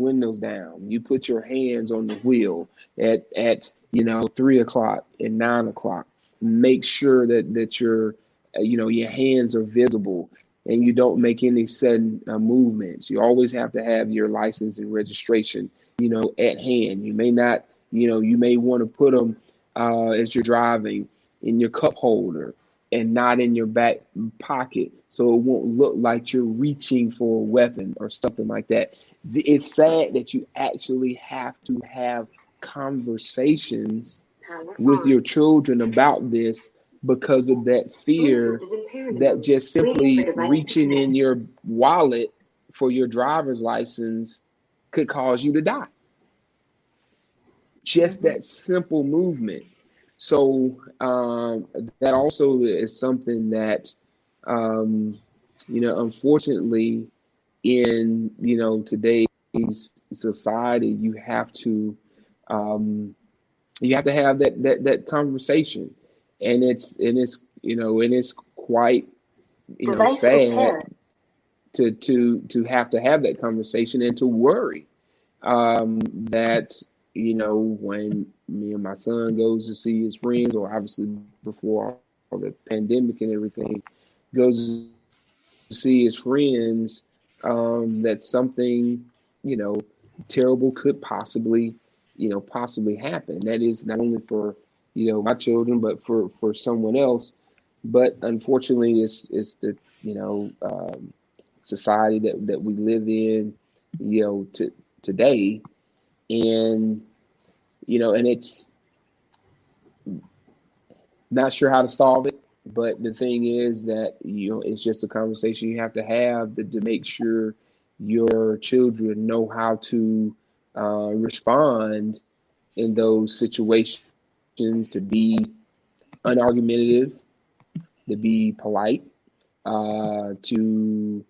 windows down. You put your hands on the wheel at 3 o'clock and 9 o'clock. Make sure that your hands are visible and you don't make any sudden movements. You always have to have your license and registration, at hand. You may not, you may want to put them as you're driving in your cup holder and not in your back pocket, so it won't look like you're reaching for a weapon or something like that. It's sad that you actually have to have conversations with your children about this because of that fear that just simply reaching in your wallet for your driver's license could cause you to die. Just that simple movement. So that also is something that, unfortunately, in today's society, you have to have that conversation, and it's quite sad to have that conversation and to worry that when me and my son goes to see his friends, or obviously before all the pandemic and everything, goes to see his friends, that something terrible could possibly happen. That is not only for my children, but for someone else. But unfortunately, it's the society that we live in today, and and it's not sure how to solve it. But the thing is that it's just a conversation you have to have to make sure your children know how to respond in those situations, to be unargumentative, to be polite, to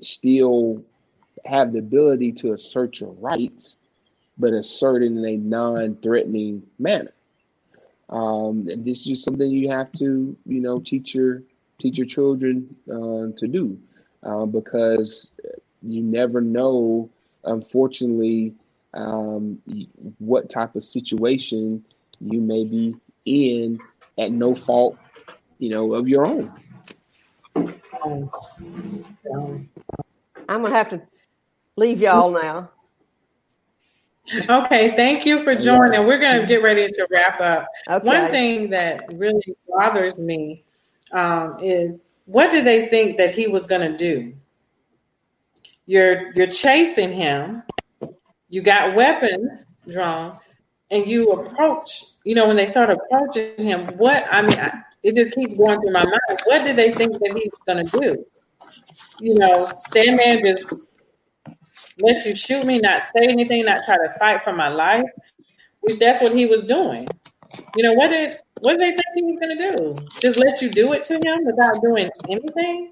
still have the ability to assert your rights, but assert it in a non-threatening manner. This is just something you have to, teach your children to do, because you never know, unfortunately, what type of situation you may be in at no fault, of your own. I'm gonna have to leave y'all now. Okay, thank you for joining. We're going to get ready to wrap up. Okay. One thing that really bothers me is, what did they think that he was going to do? You're chasing him. You got weapons drawn, and you approach. When they start approaching him, it just keeps going through my mind. What did they think that he was going to do? Stand there and just let you shoot me, not say anything, not try to fight for my life, which that's what he was doing. What did they think he was going to do? Just let you do it to him without doing anything?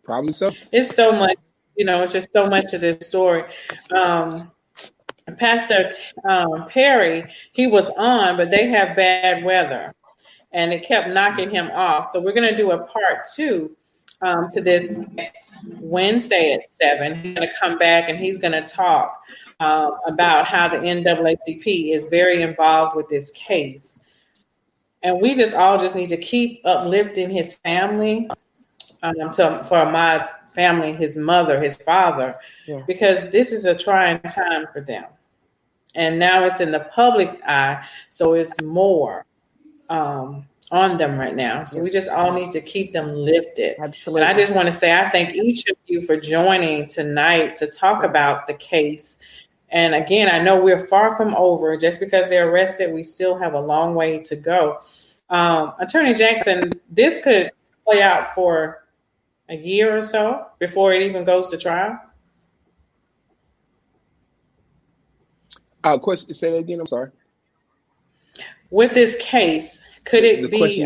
Probably so. It's so much, it's just so much to this story. Pastor Perry, he was on, but they have bad weather, and it kept knocking him off. So we're going to do a part 2 to this next Wednesday at 7. He's going to come back and he's going to talk about how the NAACP is very involved with this case. And we just need to keep uplifting his family, for Ahmaud's family, his mother, his father, because this is a trying time for them. And now it's in the public eye, so it's more on them right now. So we just all need to keep them lifted. Absolutely. And I just want to say, I thank each of you for joining tonight to talk about the case. And again, I know we're far from over. Just because they're arrested, we still have a long way to go. Attorney Jackson, this could play out for a year or so before it even goes to trial. Question, say that again. I'm sorry. With this case, could it be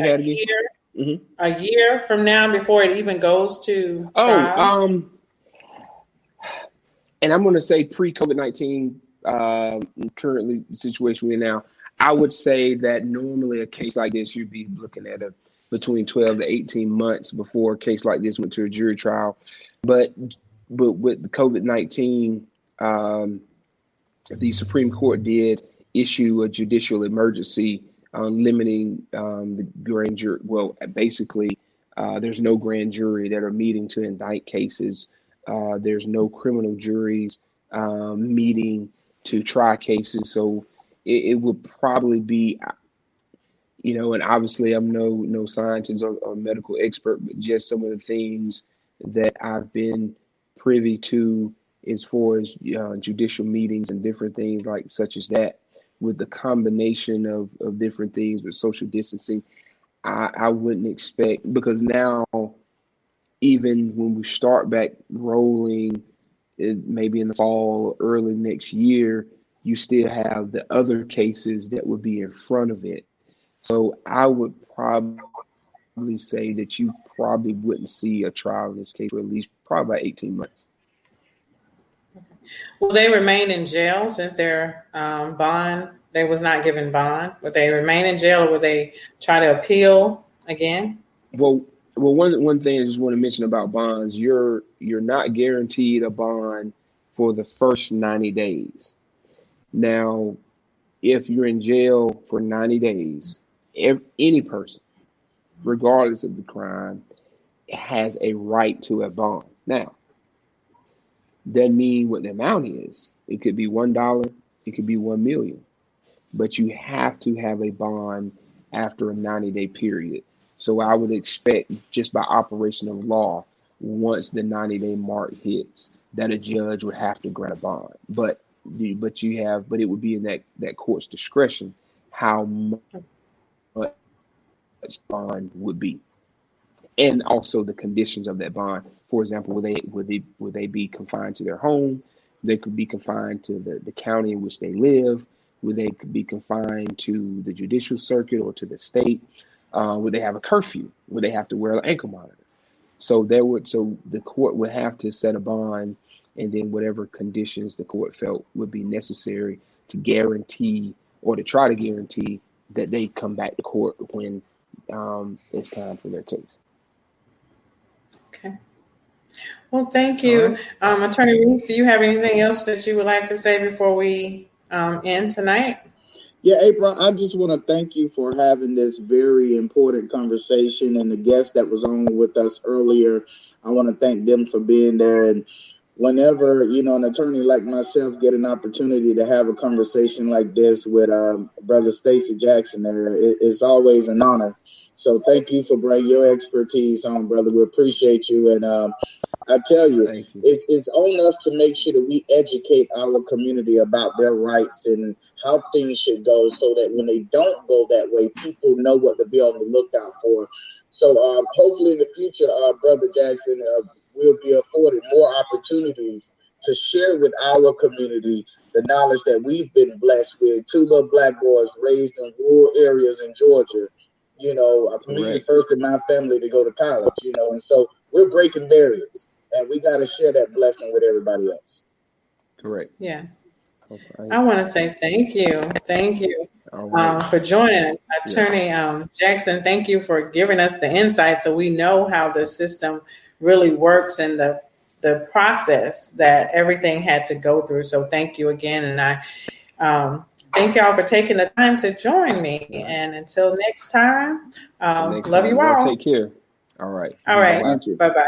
a year from now before it even goes to trial? And I'm going to say pre-COVID-19, currently the situation we're in now, I would say that normally a case like this, you'd be looking at between 12 to 18 months before a case like this went to a jury trial. But but with the COVID-19, the Supreme Court did issue a judicial emergency limiting the grand jury. Well, basically, there's no grand jury that are meeting to indict cases. There's no criminal juries meeting to try cases. So it would probably be, and obviously I'm no scientist or medical expert, but just some of the things that I've been privy to as far as judicial meetings and different things like such as that, with the combination of different things with social distancing, I wouldn't expect, because now even when we start back rolling, maybe in the fall or early next year, you still have the other cases that would be in front of it. So I would probably say that you probably wouldn't see a trial in this case for at least probably about 18 months. Will they remain in jail since their bond, they was not given bond? Would they remain in jail, or would they try to appeal again? Well, one thing I just want to mention about bonds, you're not guaranteed a bond for the first 90 days. Now, if you're in jail for 90 days, any person, regardless of the crime, has a right to a bond. Now, doesn't mean what the amount is. It could be $1, it could be 1 million, but you have to have a bond after a 90-day period. So I would expect, just by operation of law, once the 90-day mark hits, that a judge would have to grant a bond. But it would be in that court's discretion how much bond would be, and also the conditions of that bond. For example, would they be confined to their home? They could be confined to the county in which they live. Would they be confined to the judicial circuit or to the state? Would they have a curfew? Would they have to wear an ankle monitor? So the court would have to set a bond, and then whatever conditions the court felt would be necessary to guarantee, or to try to guarantee, that they come back to court when it's time for their case. Okay. Well, thank you. Right. Attorney Reese, do you have anything else that you would like to say before we end tonight? Yeah, April, I just want to thank you for having this very important conversation, and the guest that was on with us earlier, I want to thank them for being there. And whenever, an attorney like myself get an opportunity to have a conversation like this with Brother Stacey Jackson, it's always an honor. So thank you for bringing your expertise on, brother. We appreciate you. And I tell you, it's on us to make sure that we educate our community about their rights and how things should go, so that when they don't go that way, people know what to be on the lookout for. So hopefully in the future, Brother Jackson, we'll be afforded more opportunities to share with our community the knowledge that we've been blessed with. 2 little black boys raised in rural areas in Georgia. Me first in my family to go to college, and so we're breaking barriers, and we got to share that blessing with everybody else. Correct. Yes. Okay. I want to say thank you. Thank you for joining us. Attorney Jackson, thank you for giving us the insight so we know how the system really works and the process that everything had to go through. So thank you again. And I thank y'all for taking the time to join me. And until next time, love you all. Take care. All right. All right. Bye-bye.